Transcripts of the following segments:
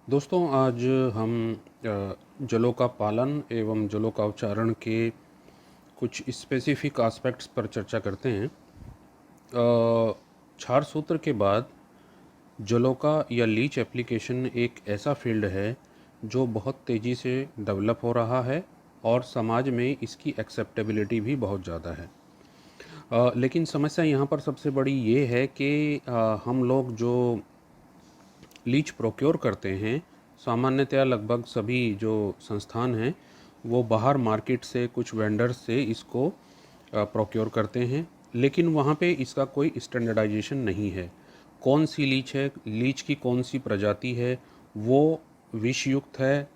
दोस्तों, आज हम जलों का पालन एवं जलों का उच्चारण के कुछ स्पेसिफिक एस्पेक्ट्स पर चर्चा करते हैं। क्षार सूत्र के बाद जलों का या लीच एप्लीकेशन एक ऐसा फील्ड है जो बहुत तेज़ी से डेवलप हो रहा है और समाज में इसकी एक्सेप्टेबिलिटी भी बहुत ज़्यादा है। लेकिन समस्या यहाँ पर सबसे बड़ी ये है कि हम लोग जो लीच प्रोक्योर करते हैं, सामान्यतया लगभग सभी जो संस्थान हैं वो बाहर मार्केट से कुछ वेंडर्स से इसको प्रोक्योर करते हैं, लेकिन वहाँ पे इसका कोई स्टैंडर्डाइजेशन नहीं है। कौन सी लीच है, लीच की कौन सी प्रजाति है, वो विषयुक्त है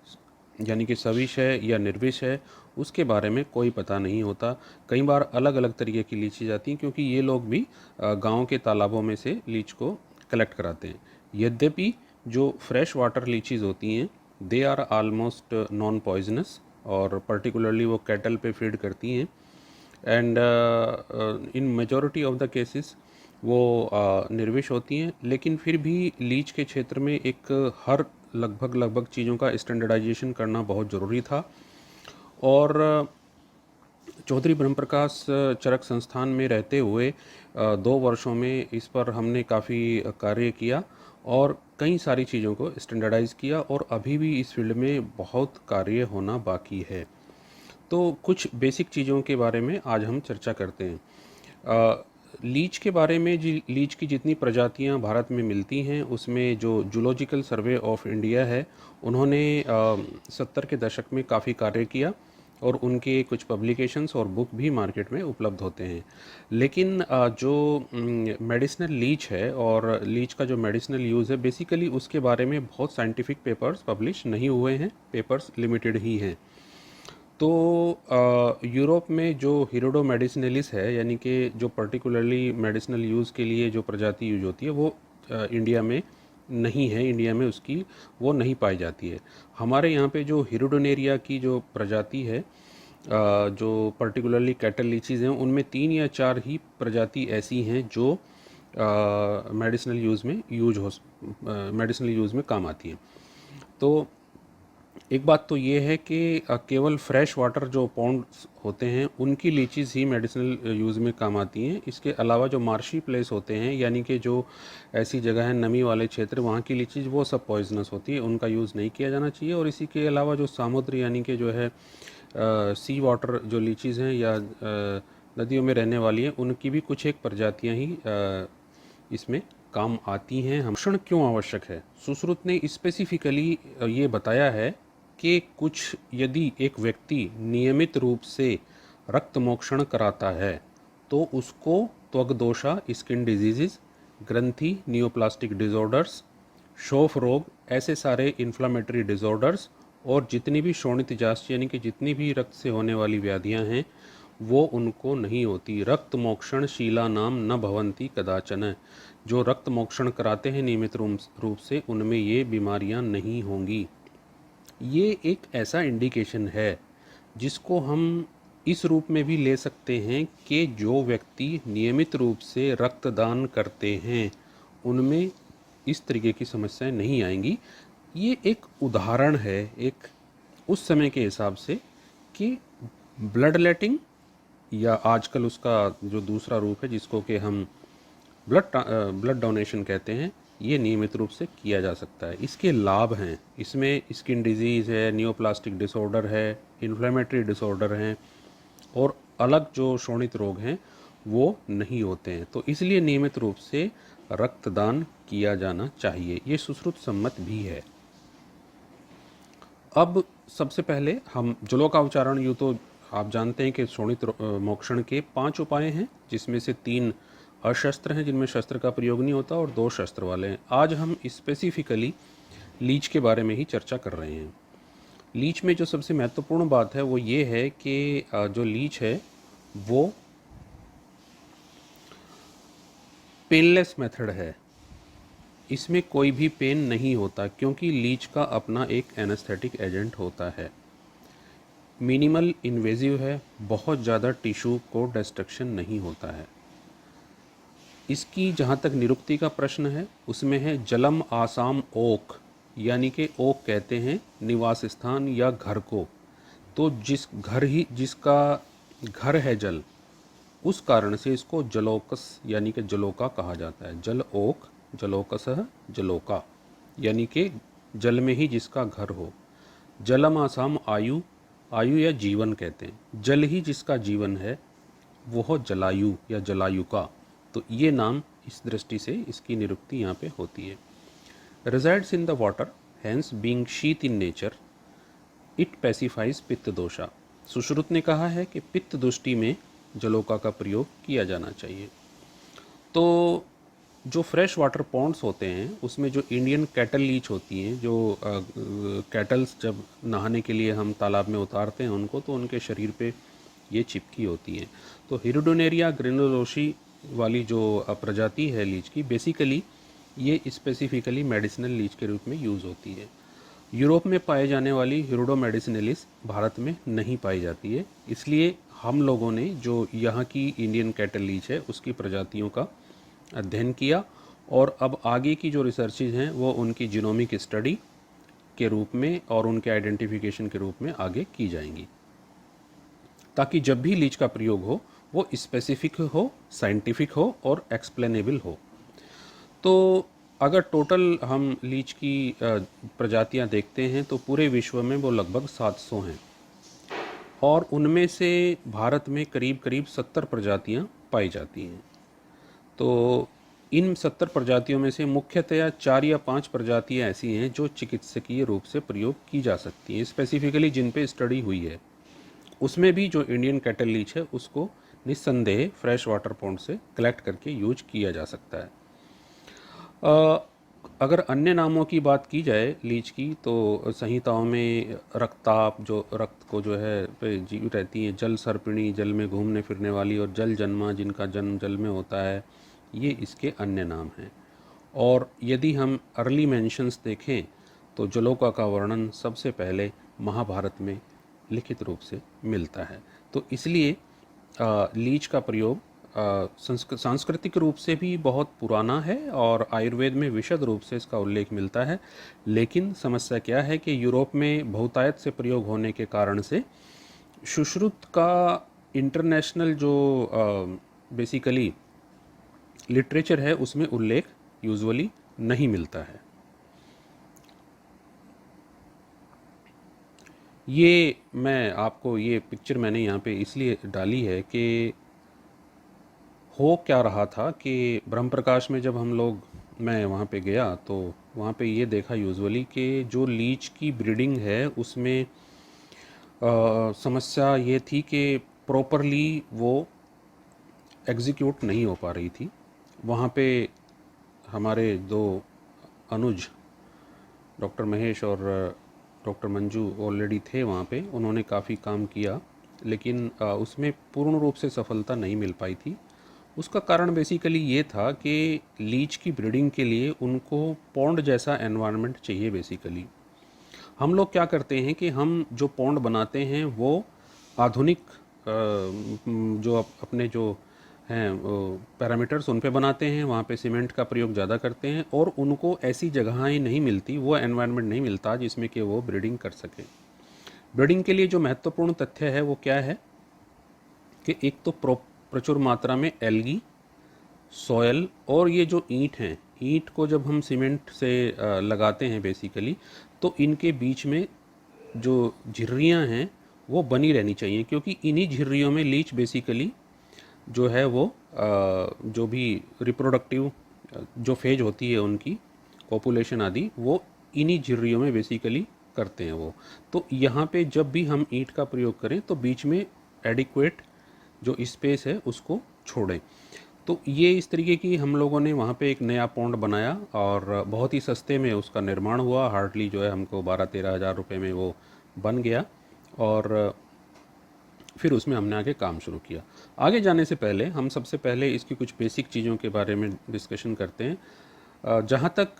यानी कि सविश है या निर्विष है, उसके बारे में कोई पता नहीं होता। कई बार अलग अलग तरीके की लीची जाती हैं, क्योंकि ये लोग भी गांव के तालाबों में से लीच को कलेक्ट कराते हैं। यद्यपि जो फ्रेश वाटर लीचीज़ होती हैं they are almost non poisonous, और पर्टिकुलरली वो कैटल पे फीड करती हैं, and in majority of the cases वो निर्विष होती हैं। लेकिन फिर भी लीच के क्षेत्र में एक हर लगभग चीज़ों का स्टैंडर्डाइजेशन करना बहुत ज़रूरी था। और चौधरी ब्रह्मप्रकाश चरक संस्थान में रहते हुए 2 वर्षों में इस पर हमने काफ़ी कार्य किया और कई सारी चीज़ों को स्टैंडर्डाइज़ किया, और अभी भी इस फील्ड में बहुत कार्य होना बाकी है। तो कुछ बेसिक चीज़ों के बारे में आज हम चर्चा करते हैं। लीच के बारे में, जी लीच की जितनी प्रजातियां भारत में मिलती हैं उसमें जो जूलॉजिकल सर्वे ऑफ इंडिया है उन्होंने 70 के दशक में काफ़ी कार्य किया और उनके कुछ पब्लिकेशंस और बुक भी मार्केट में उपलब्ध होते हैं। लेकिन जो मेडिसिनल लीच है और लीच का जो मेडिसिनल यूज़ है, बेसिकली उसके बारे में बहुत साइंटिफिक पेपर्स पब्लिश नहीं हुए हैं, पेपर्स लिमिटेड ही हैं। तो यूरोप में जो हिरोडो मेडिसिनलिस है, यानी कि जो पर्टिकुलरली मेडिसिनल यूज़ के लिए जो प्रजाति यूज होती है, वो इंडिया में नहीं है, इंडिया में उसकी वो नहीं पाई जाती है। हमारे यहाँ पे जो हिरोडोनेरिया की जो प्रजाति है, जो पर्टिकुलरली कैटल लीचीज़ हैं, उनमें 3 या 4 ही प्रजाति ऐसी हैं जो मेडिसिनल यूज़ में मेडिसिनल यूज़ में काम आती हैं। तो एक बात तो ये है कि केवल फ्रेश वाटर जो पॉन्ड्स होते हैं उनकी लीचीज़ ही मेडिसिनल यूज़ में काम आती हैं। इसके अलावा जो मार्शी प्लेस होते हैं, यानी कि जो ऐसी जगह है नमी वाले क्षेत्र, वहाँ की लीचीज़ वो सब पॉइजनस होती है, उनका यूज़ नहीं किया जाना चाहिए। और इसी के अलावा जो समुद्र यानी कि जो है सी वाटर जो लीचीज़ हैं या नदियों में रहने वाली हैं, उनकी भी कुछ एक प्रजातियाँ ही इसमें काम आती हैं। हम पोषण क्यों आवश्यक है, सुश्रुत ने स्पेसिफिकली ये बताया है कि कुछ यदि एक व्यक्ति नियमित रूप से रक्त मोक्षण कराता है तो उसको त्वग्दोषा, स्किन डिजीज़, ग्रंथि नियोप्लास्टिक डिसऑर्डर्स, शोफ रोग, ऐसे सारे इन्फ्लामेटरी डिसऑर्डर्स और जितनी भी शोणितजास्य यानी कि जितनी भी रक्त से होने वाली व्याधियां हैं वो उनको नहीं होती। रक्त मोक्षण शीला नाम न भवंती कदाचन, जो रक्त मोक्षण कराते हैं नियमित रूप से, उनमें ये बीमारियां नहीं होंगी। ये एक ऐसा इंडिकेशन है जिसको हम इस रूप में भी ले सकते हैं कि जो व्यक्ति नियमित रूप से रक्तदान करते हैं उनमें इस तरीके की समस्याएं नहीं आएंगी। ये एक उदाहरण है एक उस समय के हिसाब से कि ब्लड लेटिंग, या आजकल उसका जो दूसरा रूप है जिसको कि हम ब्लड डोनेशन कहते हैं, ये नियमित रूप से किया जा सकता है। इसके लाभ हैं, इसमें स्किन डिजीज़ है, नियोप्लास्टिक डिसऑर्डर है, इन्फ्लेमेटरी डिसऑर्डर हैं, और अलग जो शोणित रोग हैं वो नहीं होते हैं। तो इसलिए नियमित रूप से रक्तदान किया जाना चाहिए, ये सुश्रुत सम्मत भी है। अब सबसे पहले हम जलों का उच्चारण, यूँ तो आप जानते हैं कि शोणित मोक्षण के 5 उपाय हैं, जिसमें से 3 अशस्त्र हैं जिनमें शस्त्र का प्रयोग नहीं होता, और 2 शस्त्र वाले हैं। आज हम स्पेसिफिकली लीच के बारे में ही चर्चा कर रहे हैं। लीच में जो सबसे महत्वपूर्ण बात है वो ये है कि जो लीच है वो पेनलेस मेथड है, इसमें कोई भी पेन नहीं होता क्योंकि लीच का अपना एक एनेस्थेटिक एजेंट होता है। मिनिमल इन्वेजिव है, बहुत ज़्यादा टिश्यू को डिस्ट्रक्शन नहीं होता है। इसकी जहाँ तक निरुक्ति का प्रश्न है उसमें है जलम आसाम ओक, यानी कि ओक कहते हैं निवास स्थान या घर को। तो जिसका घर है जल, उस कारण से इसको जलोकस यानी कि जलोका कहा जाता है। जल ओक जलोकसः जलोका, यानी कि जल में ही जिसका घर हो। जलम आसाम आयु, आयु या जीवन कहते हैं। जल ही जिसका जीवन है वो हो जलायु या जलायुका। तो ये नाम इस दृष्टि से इसकी निरुक्ति यहाँ पे होती है। resides in the water, hence being sheath in nature, it pacifies पित्त दोषा। सुश्रुत ने कहा है कि पित्त दोष्टि में जलोका का प्रयोग किया जाना चाहिए। तो जो फ्रेश वाटर पॉन्ड्स होते हैं उसमें जो इंडियन कैटल लीच होती हैं, जो कैटल्स जब नहाने के लिए हम तालाब में उतारते हैं उनको, तो उनके शरीर पे ये चिपकी होती हैं। तो हिरुडोनेरिया ग्रेनुलोसी वाली जो प्रजाति है लीच की, बेसिकली ये स्पेसिफिकली मेडिसिनल लीच के रूप में यूज़ होती है। यूरोप में पाए जाने वाली हिरुडो मेडिसिनलिस भारत में नहीं पाई जाती है, इसलिए हम लोगों ने जो यहाँ की इंडियन कैटल लीच है उसकी प्रजातियों का अध्ययन किया, और अब आगे की जो रिसर्चेज हैं वो उनकी जीनोमिक स्टडी के रूप में और उनके आइडेंटिफिकेशन के रूप में आगे की जाएंगी, ताकि जब भी लीच का प्रयोग हो वो स्पेसिफिक हो, साइंटिफिक हो और एक्सप्लेनेबल हो। तो अगर टोटल हम लीच की प्रजातियां देखते हैं तो पूरे विश्व में वो लगभग 700 हैं, और उनमें से भारत में करीब करीब 70 प्रजातियां पाई जाती हैं। तो इन 70 प्रजातियों में से मुख्यतया 4 या 5 प्रजातियां ऐसी हैं जो चिकित्सकीय रूप से प्रयोग की जा सकती हैं, स्पेसिफिकली जिन पे स्टडी हुई है। उसमें भी जो इंडियन कैटल लीच है उसको निस्संदेह फ्रेश वाटर पॉन्ड से कलेक्ट करके यूज किया जा सकता है। अगर अन्य नामों की बात की जाए लीच की, तो संहिताओं में रक्ताप, जो रक्त को जो है पे जीव रहती है, जल सर्पिणी जल में घूमने फिरने वाली, और जल जन्मा जिनका जन्म जल में होता है, ये इसके अन्य नाम हैं। और यदि हम अर्ली मेंशंस देखें तो जलोका का वर्णन सबसे पहले महाभारत में लिखित रूप से मिलता है। तो इसलिए लीच का प्रयोग सांस्कृतिक रूप से भी बहुत पुराना है और आयुर्वेद में विशद रूप से इसका उल्लेख मिलता है। लेकिन समस्या क्या है कि यूरोप में बहुतायत से प्रयोग होने के कारण से सुश्रुत का इंटरनेशनल जो बेसिकली लिटरेचर है उसमें उल्लेख यूजुअली नहीं मिलता है। ये मैं आपको ये पिक्चर मैंने यहाँ पे इसलिए डाली है कि हो क्या रहा था कि ब्रह्म प्रकाश में जब मैं वहाँ पे गया तो वहाँ पे ये देखा यूजुअली कि जो लीच की ब्रीडिंग है उसमें समस्या ये थी कि प्रॉपरली वो एग्जीक्यूट नहीं हो पा रही थी। वहाँ पे हमारे दो अनुज, डॉक्टर महेश और डॉक्टर मंजू ऑलरेडी थे वहाँ पे, उन्होंने काफ़ी काम किया, लेकिन उसमें पूर्ण रूप से सफलता नहीं मिल पाई थी। उसका कारण बेसिकली ये था कि लीच की ब्रीडिंग के लिए उनको पॉन्ड जैसा एनवायरनमेंट चाहिए। बेसिकली हम लोग क्या करते हैं कि हम जो पॉन्ड बनाते हैं वो आधुनिक जो अपने जो हैं पैरामीटर्स उन पे बनाते हैं, वहाँ पे सीमेंट का प्रयोग ज़्यादा करते हैं, और उनको ऐसी जगहें नहीं मिलती, वो एनवायरनमेंट नहीं मिलता जिसमें कि वो ब्रीडिंग कर सके। ब्रीडिंग के लिए जो महत्वपूर्ण तथ्य है वो क्या है कि एक तो प्रचुर मात्रा में एल्गी, सॉयल, और ये जो ईंट हैं, ईंट को जब हम सीमेंट से लगाते हैं बेसिकली, तो इनके बीच में जो झिर्रियाँ हैं वो बनी रहनी चाहिए, क्योंकि इन्हीं झिर्रियों में लीच बेसिकली जो है वो जो भी रिप्रोडक्टिव जो फेज होती है उनकी पॉपुलेशन आदि, वो इन्हीं झिर्रियों में बेसिकली करते हैं वो। तो यहाँ पे जब भी हम ईंट का प्रयोग करें तो बीच में एडिक्वेट जो स्पेस है उसको छोड़ें। तो ये इस तरीके की हम लोगों ने वहाँ पे एक नया पॉन्ड बनाया, और बहुत ही सस्ते में उसका निर्माण हुआ। हार्डली जो है हमको 12-13 हज़ार रुपये में वो बन गया, और फिर उसमें हमने आगे काम शुरू किया। आगे जाने से पहले हम सबसे पहले इसकी कुछ बेसिक चीज़ों के बारे में डिस्कशन करते हैं। जहाँ तक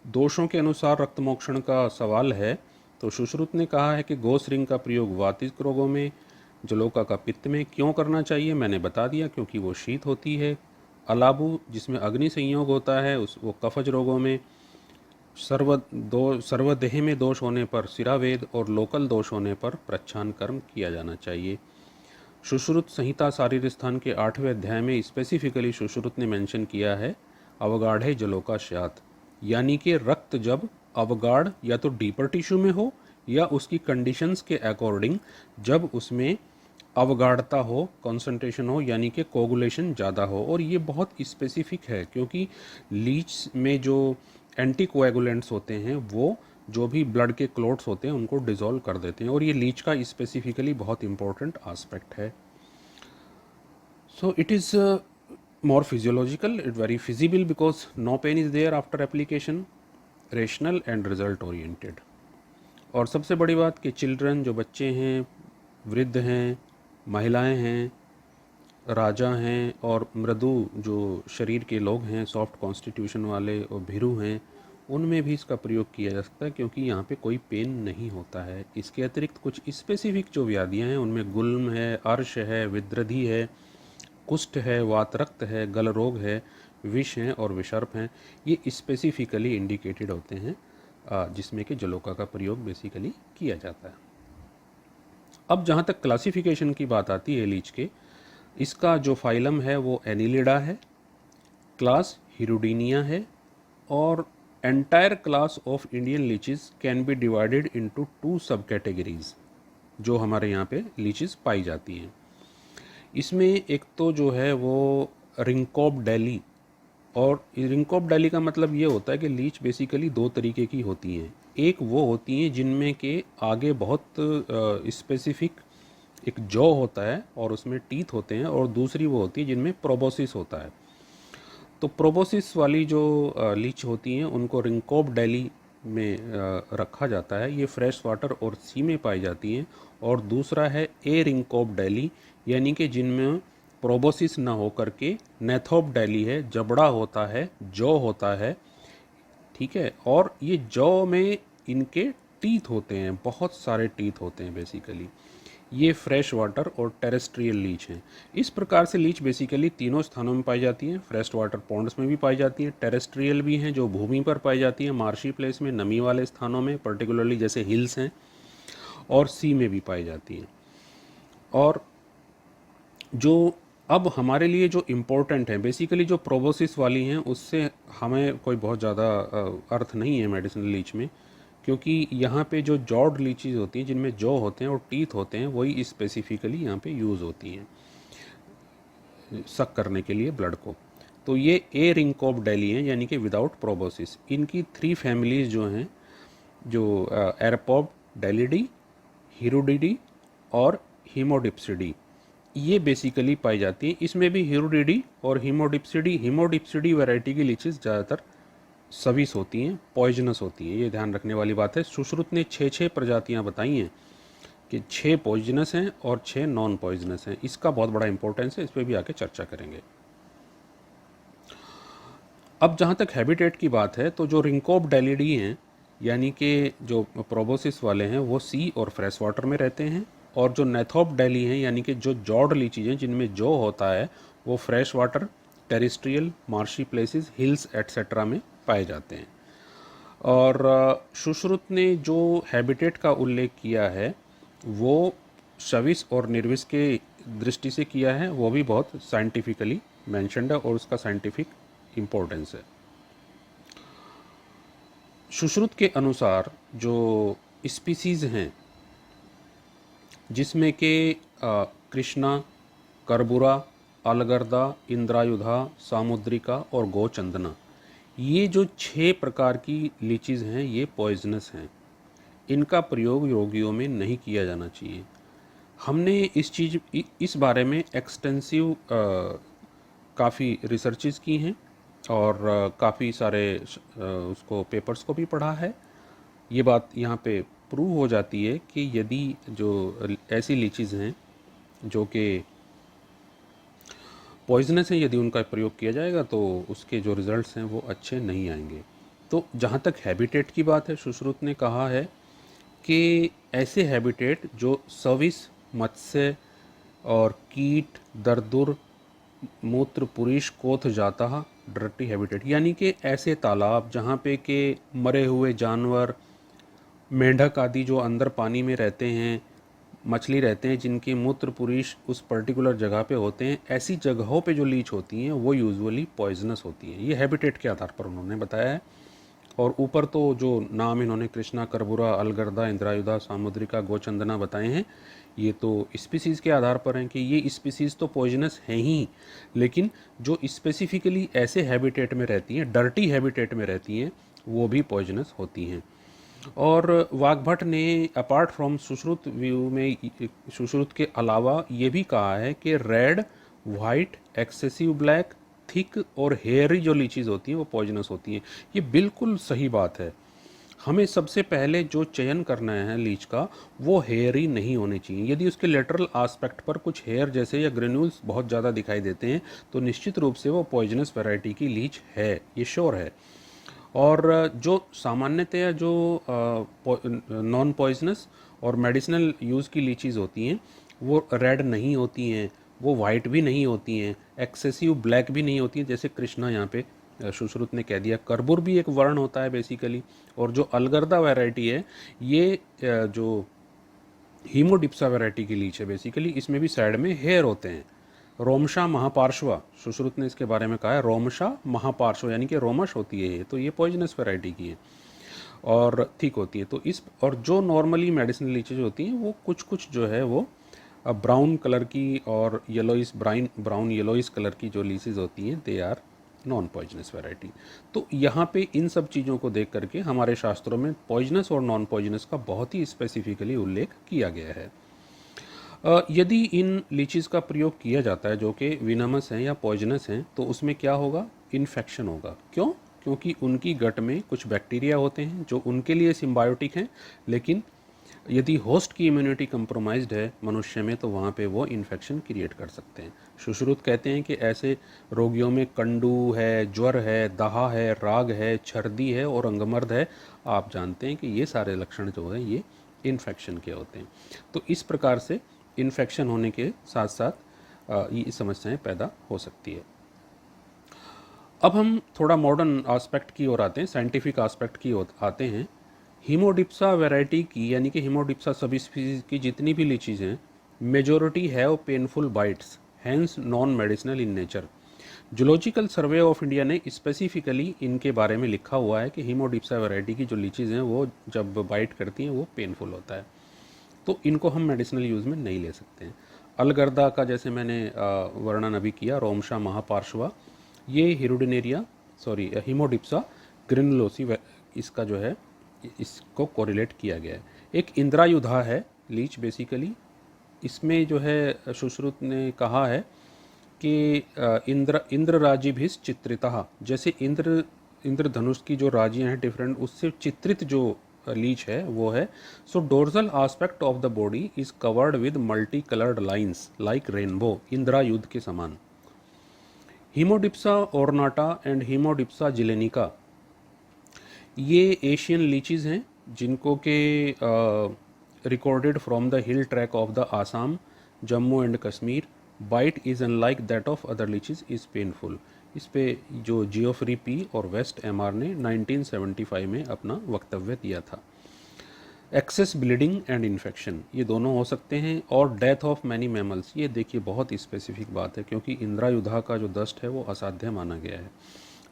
दोषों के अनुसार रक्तमोक्षण का सवाल है, तो सुश्रुत ने कहा है कि गोश्रिंग का प्रयोग वातिक रोगों में, जलोका का पित्त में क्यों करना चाहिए मैंने बता दिया, क्योंकि वो शीत होती है। अलाबू जिसमें अग्नि संयोग होता है वो कफज रोगों में, सर्वदेह में दोष होने पर सिरावेद और लोकल दोष होने पर प्रच्छान कर्म किया जाना चाहिए। सुश्रुत संहिता शारीर स्थान के 8वें अध्याय में स्पेसिफिकली सुश्रुत ने मेंशन किया है अवगाढ़े जलोका स्यात्, यानी कि रक्त जब अवगाढ़ या तो डीपर टिश्यू में हो या उसकी कंडीशंस के अकॉर्डिंग जब उसमें अवगाढ़ता हो, कंसंट्रेशन हो, यानी कि कोगुलेशन ज़्यादा हो। और ये बहुत स्पेसिफिक है क्योंकि लीच में जो एंटी कोएगुलेंट्स होते हैं वो जो भी ब्लड के क्लोट्स होते हैं उनको डिज़ोल्व कर देते हैं, और ये लीच का स्पेसिफिकली बहुत इंपॉर्टेंट आस्पेक्ट है। So it is more physiological, it very feasible because no pain is there after application, rational and result oriented। और सबसे बड़ी बात कि चिल्ड्रन जो बच्चे हैं, वृद्ध हैं, महिलाएं हैं, राजा हैं और मृदु जो शरीर के लोग हैं, सॉफ्ट कॉन्स्टिट्यूशन वाले और भीरू हैं, उनमें भी इसका प्रयोग किया जा सकता है क्योंकि यहाँ पे कोई पेन नहीं होता है। इसके अतिरिक्त कुछ स्पेसिफिक जो व्याधियाँ हैं उनमें गुल्म है, अर्श है, विद्रधि है, कुष्ठ है, वातरक्त है, गल रोग है, विष हैं और विषर्प हैं, ये स्पेसिफिकली इंडिकेटेड होते हैं जिसमें कि जलोका का प्रयोग बेसिकली किया जाता है। अब जहाँ तक क्लासिफिकेशन की बात आती है लीच के, इसका जो फाइलम है वो एनिलिडा है, क्लास हिरुडीनिया है, और entire class of Indian leches can be divided into 2 सब कैटेगरीज जो हमारे यहाँ पे लीचेस पाई जाती हैं। इसमें एक तो जो है वो रिंकॉब डेली, और रिंकॉब डेली का मतलब ये होता है कि लीच बेसिकली 2 तरीके की होती हैं। एक वो होती हैं जिनमें के आगे बहुत स्पेसिफिक एक जॉ होता है और उसमें टीथ होते हैं, और दूसरी वो होती है जिनमें प्रोबोसिस होता है। तो प्रोबोसिस वाली जो लीच होती हैं उनको रिंकॉब डेली में रखा जाता है, ये फ्रेश वाटर और सी में पाई जाती हैं। और दूसरा है ए रिंकॉब डेली, यानी कि जिनमें प्रोबोसिस ना हो करके नेथोब डेली है, जबड़ा होता है, जौ होता है, ठीक है, और ये जौ में इनके टीथ होते हैं, बहुत सारे टीथ होते हैं बेसिकली। ये फ्रेश वाटर और टेरेस्ट्रियल लीच हैं। इस प्रकार से लीच बेसिकली तीनों स्थानों में पाई जाती हैं। फ्रेश वाटर पॉन्ड्स में भी पाई जाती हैं, टेरेस्ट्रियल भी हैं जो भूमि पर पाई जाती हैं, मार्शी प्लेस में, नमी वाले स्थानों में पर्टिकुलरली जैसे हिल्स हैं, और सी में भी पाई जाती हैं। और जो अब हमारे लिए जो इम्पोर्टेंट है बेसिकली जो प्रोबोसिस वाली हैं उससे हमें कोई बहुत ज़्यादा अर्थ नहीं है मेडिसिनल लीच में, क्योंकि यहाँ पे जो जॉड लीचीज होती हैं जिनमें जौ होते हैं और टीथ होते हैं वही स्पेसिफिकली यहाँ पे यूज़ होती हैं सक करने के लिए ब्लड को। तो ये ए रिंकॉब डेली हैं यानी कि विदाउट प्रोबोसिस। इनकी 3 फैमिलीज़ जो हैं, जो एरपोब डेलिडी, हिरुडिडी और हीमोडिप्सिडी, ये बेसिकली पाई जाती है। इसमें भी हिरुडिडी और हीमोडिप्सिडी वैरायटी की लीचीज ज़्यादातर सविस होती हैं, पॉइजनस होती हैं, ये ध्यान रखने वाली बात है। सुश्रुत ने 6 प्रजातियां बताई हैं कि 6 पॉइजनस हैं और 6 नॉन पॉइजनस हैं। इसका बहुत बड़ा इंपॉर्टेंस है, इस पर भी आके चर्चा करेंगे। अब जहाँ तक हैबिटेट की बात है तो जो रिंकॉब डेलिडी हैं यानी कि जो प्रोबोसिस वाले हैं वो सी और फ्रेश वाटर में रहते हैं, और जो नेथोप डेली हैं यानी कि जो जॉड लीचीज हैं जिनमें जो होता है वो fresh water, terrestrial, marshy places, hills etcetera में पाए जाते हैं। और सुश्रुत ने जो हैबिटेट का उल्लेख किया है वो शविस और निर्विस के दृष्टि से किया है, वो भी बहुत साइंटिफिकली मेंशन्ड है और उसका साइंटिफिक इम्पोर्टेंस है। सुश्रुत के अनुसार जो स्पीसीज़ हैं जिसमें के कृष्णा, करबुरा, अलगर्दा, इंद्रायुधा, सामुद्रिका और गोचंदना, ये जो 6 प्रकार की लीचीज़ हैं ये पॉइजनस हैं। इनका प्रयोग रोगियों में नहीं किया जाना चाहिए। हमने इस बारे में एक्सटेंसिव काफ़ी रिसर्चेस की हैं और काफ़ी सारे उसको पेपर्स को भी पढ़ा है। ये बात यहाँ पे प्रूव हो जाती है कि यदि जो ऐसी लीचीज़ हैं जो कि पॉइजनस है, यदि उनका प्रयोग किया जाएगा तो उसके जो रिज़ल्ट्स हैं वो अच्छे नहीं आएंगे। तो जहाँ तक हैबिटेट की बात है, सुश्रुत ने कहा है कि ऐसे हैबिटेट जो सविस, मत्स्य और कीट, दरदुर, मूत्र, पुरीश, कोथ जाता डर्टी हैबिटेट यानी कि ऐसे तालाब जहाँ पे के मरे हुए जानवर, मेंढक आदि जो अंदर पानी में रहते हैं, मछली रहते हैं, जिनके मूत्र पुरीश उस पर्टिकुलर जगह पे होते हैं, ऐसी जगहों पे जो लीच होती हैं वो यूजुअली पॉइजनस होती हैं। ये हैबिटेट के आधार पर उन्होंने बताया है। और ऊपर तो जो नाम इन्होंने कृष्णा, करबुरा, अलगर्दा, इंद्रायुधा, सामुद्रिका, गोचंदना बताए हैं, ये तो स्पीसीज़ के आधार पर हैं कि ये स्पीसीज़ तो पॉइजनस हैं ही, लेकिन जो स्पेसिफिकली ऐसे हैबिटेट में रहती हैं, डर्टी हैबिटेट में रहती हैं, वो भी पॉइजनस होती हैं। और वाग्भट ने अपार्ट फ्रॉम सुश्रुत व्यू में, सुश्रुत के अलावा ये भी कहा है कि red, white, excessive black, thick और हेयरी जो लीचीज़ होती हैं वो पॉइजनस होती हैं। ये बिल्कुल सही बात है। हमें सबसे पहले जो चयन करना है लीच का, वो हेयरी नहीं होने चाहिए। यदि उसके लेटरल आस्पेक्ट पर कुछ हेयर जैसे या ग्रेन्यूल्स बहुत ज़्यादा दिखाई देते हैं तो निश्चित रूप से वो पॉइजनस वैरायटी की लीच है, ये श्योर है। और जो सामान्यतया जो नॉन पॉइजनस और मेडिसिनल यूज़ की लीचीज़ होती हैं वो रेड नहीं होती हैं, वो वाइट भी नहीं होती हैं, एक्सेसिव ब्लैक भी नहीं होती हैं, जैसे कृष्णा यहाँ पे सुश्रुत ने कह दिया। करबुर भी एक वर्ण होता है बेसिकली। और जो अलगर्दा वैरायटी है ये जो हीमोडिप्सा वैरायटी की लीच है बेसिकली, इसमें भी साइड में हेयर होते हैं। रोमशा महापार्श्वा, सुश्रुत ने इसके बारे में कहा है, रोमशा महापार्श्व यानी कि रोमश होती है ये, तो ये पॉइजनस वैरायटी की है और ठीक होती है। तो इस और जो नॉर्मली मेडिसिनल लीचेज होती हैं वो कुछ कुछ जो है वो ब्राउन कलर की और येलोइस ब्राउन येलोइस कलर की जो लीचेज होती हैं they are non poisonous variety. तो यहाँ पे इन सब चीज़ों को देख करके हमारे शास्त्रों में पॉइजनस और नॉन पॉइजनस का बहुत ही स्पेसिफिकली उल्लेख किया गया है। यदि इन लीचीज़ का प्रयोग किया जाता है जो कि विनमस हैं या पॉइजनस हैं तो उसमें क्या होगा, इन्फेक्शन होगा। क्यों? क्योंकि उनकी गट में कुछ बैक्टीरिया होते हैं जो उनके लिए सिम्बायोटिक हैं, लेकिन यदि होस्ट की इम्यूनिटी कंप्रोमाइज्ड है मनुष्य में तो वहाँ पे वो इन्फेक्शन क्रिएट कर सकते हैं। सुश्रुत कहते हैं कि ऐसे रोगियों में कंडू है, ज्वर है, दाहा है, राग है, छर्दी है और अंगमर्द है। आप जानते हैं कि ये सारे लक्षण जो हैं ये इन्फेक्शन के होते हैं। तो इस प्रकार से इन्फेक्शन होने के साथ साथ ये समस्याएं पैदा हो सकती है। अब हम थोड़ा मॉडर्न आस्पेक्ट की ओर आते हैं, साइंटिफिक आस्पेक्ट की ओर आते हैं। हीमोडिप्सा वैरायटी की यानी कि हीमोडिप्सा सब स्पीसीज की जितनी भी लीचीज हैं, majority have painful bites, hence non medicinal in nature. Zoological survey of India ने स्पेसिफिकली इनके बारे में लिखा हुआ है कि हीमोडिप्सा वैरायटी की जो लीचीज हैं वो जब बाइट करती हैं वो पेनफुल होता है, तो इनको हम मेडिसिनल यूज़ में नहीं ले सकते हैं। अलगर्दा का जैसे मैंने वर्णन अभी किया, रोमशा महापार्श्वा, ये हिरुडिनेरिया हीमोडिप्सा ग्रेनुलोसी इसका जो है इसको कोरिलेट किया गया है। एक इंद्रायुधा है लीच बेसिकली, इसमें जो है सुश्रुत ने कहा है कि इंद्र राजीभिस चित्रिता, जैसे इंद्रधनुष की जो राजियां हैं डिफरेंट, उससे चित्रित जो लीच है वो है। So dorsal aspect of the body is covered with multi coloured lines like rainbow, इंद्रायुध के समान। हीमोडिप्सा ऑर्नाटा एंड हीमोडिप्सा जिलेनिका ये एशियन लीचीज़ हैं जिनको के recorded from the hill track of the Assam, Jammu and Kashmir. Bite is unlike that of other leeches is painful. इस पे जो जियोफ्री पी और वेस्ट एमआर ने 1975 में अपना वक्तव्य दिया था। एक्सेस ब्लीडिंग एंड इन्फेक्शन ये दोनों हो सकते हैं, और डेथ ऑफ मैनी मैमल्स, ये देखिए बहुत ही स्पेसिफिक बात है क्योंकि इंद्रायुधा का जो दस्त है वो असाध्य माना गया है।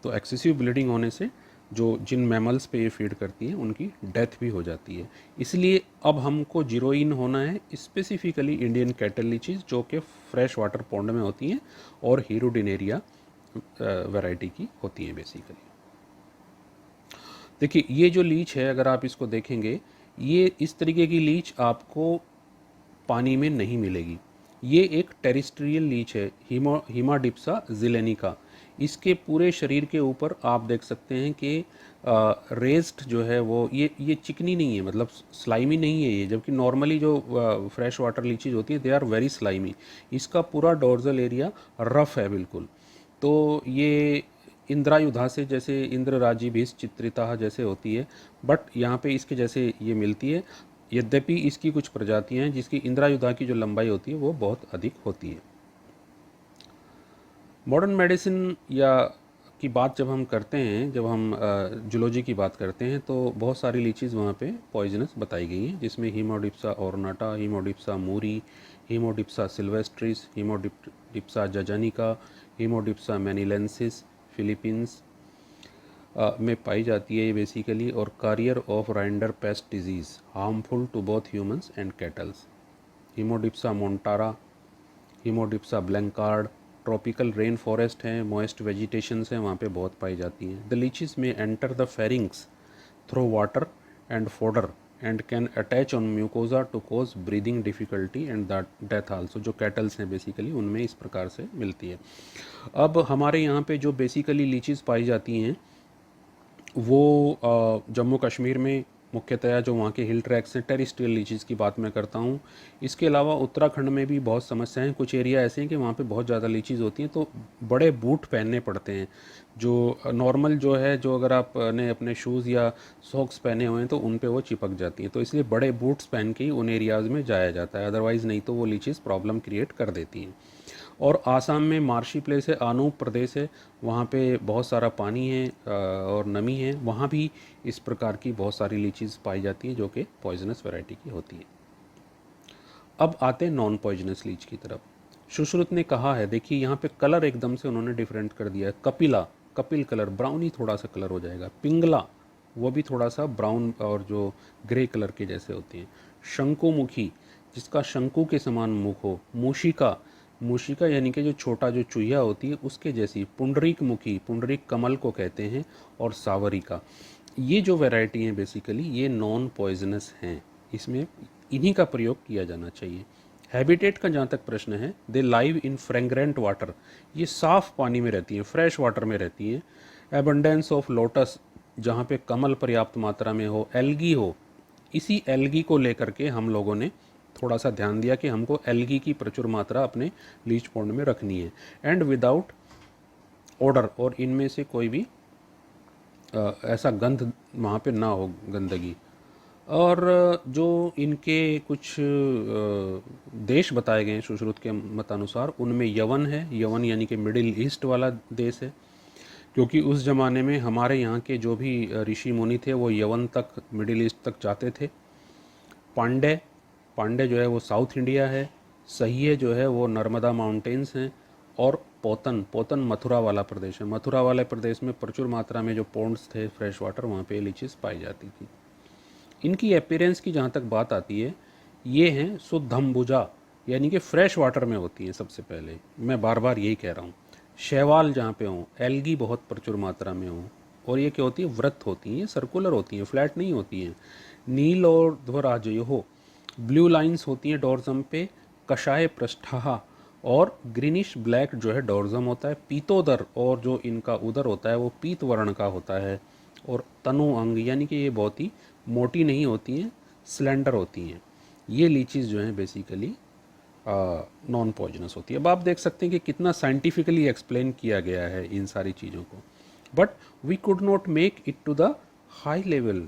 तो एक्सेसिव ब्लीडिंग होने से जो जिन मैमल्स पे ये फीड करती हैं उनकी डेथ भी हो जाती है। इसलिए अब हमको जीरो इन होना है स्पेसिफिकली इंडियन कैटल लीचीज जो कि फ्रेश वाटर पॉन्ड में होती हैं और हीरोडिनेरिया वैरायटी की होती हैं बेसिकली। देखिए ये जो लीच है अगर आप इसको देखेंगे, ये इस तरीके की लीच आपको पानी में नहीं मिलेगी। ये एक टेरिस्ट्रियल लीच है, हीमाडिप्सा जिलेनिका। इसके पूरे शरीर के ऊपर आप देख सकते हैं कि रेस्ड जो है वो ये चिकनी नहीं है, मतलब स्लाइमी नहीं है ये, जबकि नॉर्मली जो फ्रेश वाटर लीचीज होती है दे आर वेरी स्लाइमी। इसका पूरा डोर्जल एरिया रफ है बिल्कुल। तो ये इंद्रायुधा से जैसे इंद्र राजी भीष चित्रिता जैसे होती है, बट यहाँ पे इसके जैसे ये मिलती है। यद्यपि इसकी कुछ प्रजातियां हैं जिसकी इंद्रायुधा की जो लंबाई होती है वो बहुत अधिक होती है। मॉडर्न मेडिसिन या की बात जब हम करते हैं, जब हम जूलॉजी की बात करते हैं, तो बहुत सारी लीचीज़ वहाँ पे पॉइजनस बताई गई हैं, जिसमें हीमोडिप्सा ऑर्नाटा, हीमोडिप्सा मूरी, हीमोडिप्सा सिल्वेस्ट्रिस, हीमोडिप्सा जजानिका, हीमोडिप्सा मैनिलेंसिस फिलीपींस में पाई जाती है ये बेसिकली, और carrier of rinderpest disease harmful to both humans and cattles. Haemadipsa montana, Haemadipsa blanchard, tropical rain forest हैं, मॉइस्ट वेजिटेशंस हैं, वहाँ पे बहुत पाई जाती हैं। The leeches may enter the pharynx through water and fodder and can attach on mucosa to cause breathing difficulty and death also. जो cattles हैं basically उनमें इस प्रकार से मिलती है। अब हमारे यहाँ पे जो बेसिकली लीचीज़ पाई जाती हैं वो जम्मू कश्मीर में मुख्यतया जो वहाँ के हिल ट्रैक्स हैं, टेरिस्ट्रियल लीचीज़ की बात मैं करता हूँ। इसके अलावा उत्तराखंड में भी बहुत समस्याएं हैं, कुछ एरिया ऐसे हैं कि वहाँ पे बहुत ज़्यादा लीचीज़ होती हैं, तो बड़े बूट पहनने पड़ते हैं। जो नॉर्मल जो है, जो अगर आपने अपने शूज़ या सॉक्स पहने हुए हैं तो उन पे वो चिपक जाती हैं, तो इसलिए बड़े बूट्स पहन के ही उन एरियाज़ में जाया जाता है, अदरवाइज़ नहीं तो वो लीचीज़ प्रॉब्लम क्रिएट कर देती हैं। और आसाम में मार्शी प्लेस है, अनूप प्रदेश है, वहाँ पे बहुत सारा पानी है और नमी है, वहाँ भी इस प्रकार की बहुत सारी लीचीज़ पाई जाती हैं जो कि पॉइजनस वैरायटी की होती है। अब आते हैं नॉन पॉइजनस लीच की तरफ। सुश्रुत ने कहा है, देखिए यहाँ पे कलर एकदम से उन्होंने डिफरेंट कर दिया है। कपिला, कपिल कलर, ब्राउन ही थोड़ा सा कलर हो जाएगा। पिंगला, वो भी थोड़ा सा ब्राउन और जो ग्रे कलर के जैसे होती हैं। शंकुमुखी, जिसका शंकु के समान मुख हो। मूशिका, मूशिका यानी कि जो छोटा जो चुहिया होती है उसके जैसी। पुंडरीक मुखी, पुंडरीक कमल को कहते हैं। और सावरिका, ये जो वैरायटी हैं बेसिकली ये नॉन पॉइजनस हैं, इसमें इन्हीं का प्रयोग किया जाना चाहिए। हैबिटेट का जहाँ तक प्रश्न है, दे लाइव इन फ्रेग्रेंट वाटर, ये साफ़ पानी में रहती हैं, फ्रेश वाटर में रहती हैं। एबंडेंस ऑफ लोटस, जहाँ पे कमल पर्याप्त मात्रा में हो। एल्गी हो, इसी एल्गी को लेकर के हम लोगों ने थोड़ा सा ध्यान दिया कि हमको एल्गी की प्रचुर मात्रा अपने लीच पॉन्ड में रखनी है। एंड विदाउट ऑर्डर, और इनमें से कोई भी ऐसा गंध वहाँ पे ना हो, गंदगी। और जो इनके कुछ देश बताए गए हैं सुश्रुत के मतानुसार, उनमें यवन है। यवन यानी कि मिडिल ईस्ट वाला देश है, क्योंकि उस ज़माने में हमारे यहाँ के जो भी ऋषि मुनि थे वो यवन तक, मिडिल ईस्ट तक जाते थे। पांडे, पांडे जो है वो साउथ इंडिया है। सहिए जो है वो नर्मदा माउंटेन्स हैं। और पोतन, पोतन मथुरा वाला प्रदेश है। मथुरा वाले प्रदेश में प्रचुर मात्रा में जो पॉन्ड्स थे फ्रेश वाटर, वहाँ पे लीचीज़ पाई जाती थी। इनकी अपीयरेंस की जहाँ तक बात आती है, ये हैं शुद्धम्बुजा, यानी कि फ्रेश वाटर में होती हैं सबसे पहले, मैं बार बार यही कह रहा हूँ। शैवाल जहाँ पे हों, एल्गी बहुत प्रचुर मात्रा में हों, और ये क्या होती है, व्रत होती हैं, सर्कुलर होती हैं, फ्लैट नहीं होती हैं। नील और ध्वराजयो, ब्लू लाइंस होती हैं डोर्जम पे। कषाय पृष्ठा, और ग्रीनिश ब्लैक जो है डोर्जम होता है। पीतोदर, और जो इनका उदर होता है वो पीत वर्ण का होता है। और तनु अंग, यानी कि ये बहुत ही मोटी नहीं होती हैं, स्लेंडर होती हैं। ये लीचीज़ जो हैं बेसिकली नॉन पॉइजनस होती है। अब आप देख सकते हैं कि कितना साइंटिफिकली एक्सप्लेन किया गया है इन सारी चीज़ों को, but we could not make it to the high level,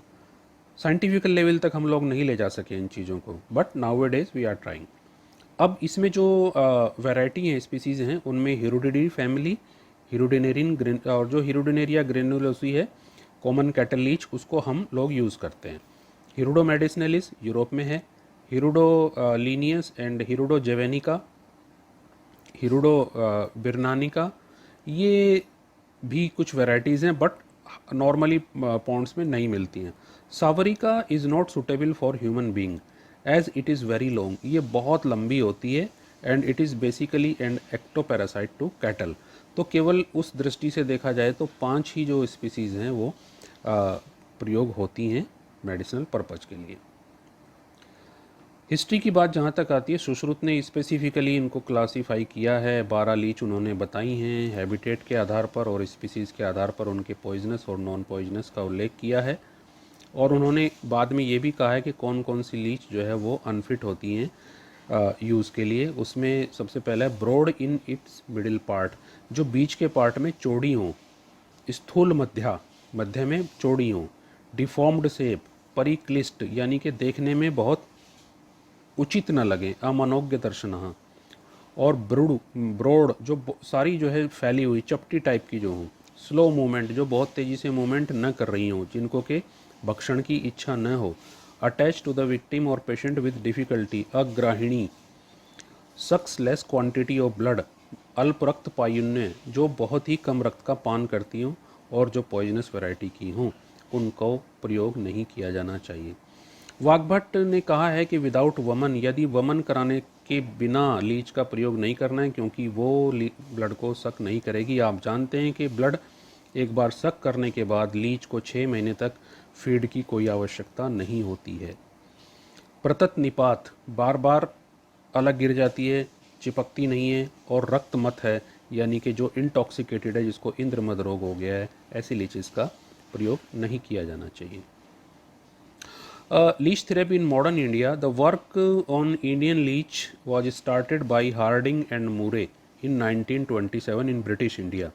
scientifical level तक हम लोग नहीं ले जा सके इन चीज़ों को, but nowadays we are trying. अब इसमें जो वैरायटी हैं, स्पीसीज़ हैं, उनमें हिरुडिडी फैमिली, हिरुडिनेरिन और जो हिरुडिनेरिया ग्रेनुलोसी है, कॉमन कैटल लीच, उसको हम लोग यूज़ करते हैं। हिरुडो मेडिसिनलिस यूरोप में है। हिरुडो लीनियस एंड हिरुडो जेवेनिका, हिरुडो बिरनानिका, ये भी कुछ वैरायटीज़ हैं, बट नॉर्मली पॉन्ड्स में नहीं मिलती हैं। सावरिका is not suitable for human being as it is very long, ये बहुत लंबी होती है। And it is basically and ectoparasite to cattle. तो केवल उस दृष्टि से देखा जाए तो 5 ही जो स्पीसीज़ हैं वो प्रयोग होती हैं मेडिसिनल पर्पज़ के लिए। हिस्ट्री की बात जहाँ तक आती है, सुश्रुत ने स्पेसिफिकली इनको क्लासीफाई किया है। 12 लीच उन्होंने बताई हैं हैबिटेट के आधार पर और स्पीसीज़ के आधार पर, उनके पॉइजनस और नॉन पॉइजनस का उल्लेख किया है। और उन्होंने बाद में ये भी कहा है कि कौन कौन सी लीच जो है वो अनफिट होती हैं यूज़ के लिए। उसमें सबसे पहला है broad in its middle part, जो बीच के पार्ट में चौड़ी हों। स्थूल मध्य, मध्य में चौड़ी हों। डिफॉर्म्ड शेप, परिक्लिष्ट यानी कि देखने में बहुत उचित न लगे, अमनोज्ञ दर्शन। और ब्रूड, ब्रॉड, जो सारी जो है फैली हुई चपटी टाइप की जो हो। स्लो मूवमेंट, जो बहुत तेज़ी से मूवमेंट न कर रही हों, जिनको के भक्षण की इच्छा न हो, अटैच टू द विक्टिम और पेशेंट विद डिफ़िकल्टी, अग्राहिणी, sucks less quantity of blood, अल्प रक्त पायुन्य, जो बहुत ही कम रक्त का पान करती हों और जो पॉइजनस वैरायटी की हों, उनको प्रयोग नहीं किया जाना चाहिए। वाग्भट्ट ने कहा है कि विदाउट वमन, यदि वमन कराने के बिना लीच का प्रयोग नहीं करना है, क्योंकि वो ब्लड को सक नहीं करेगी। आप जानते हैं कि ब्लड एक बार सक करने के बाद लीच को 6 महीने तक फीड की कोई आवश्यकता नहीं होती है। प्रतत निपात, बार बार अलग गिर जाती है, चिपकती नहीं है और रक्त मत है, यानी कि जो इंटॉक्सिकेटेड है, जिसको इंद्रमद रोग हो गया है, ऐसी लीचेस का प्रयोग नहीं किया जाना चाहिए। Leech therapy in modern India. The work on Indian leech was started by Harding and Murray in 1927 in British India,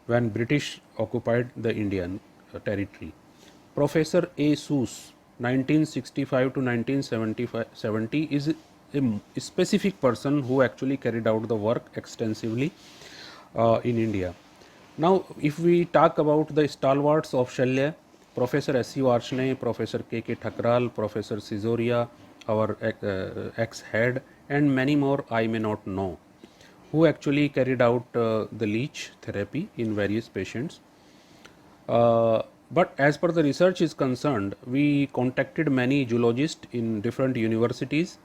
when British occupied the Indian territory. Professor A. Seuss, 1965 to 1970, is a specific person who actually carried out the work extensively in India. Now, if we talk about the stalwarts of Shalya, Professor S.C. Varshney, Professor K.K. Thakral, Professor Sisoria, our ex-head, and many more I may not know, who actually carried out the leech therapy in various patients. But as per the research is concerned, we contacted many zoologists in different universities.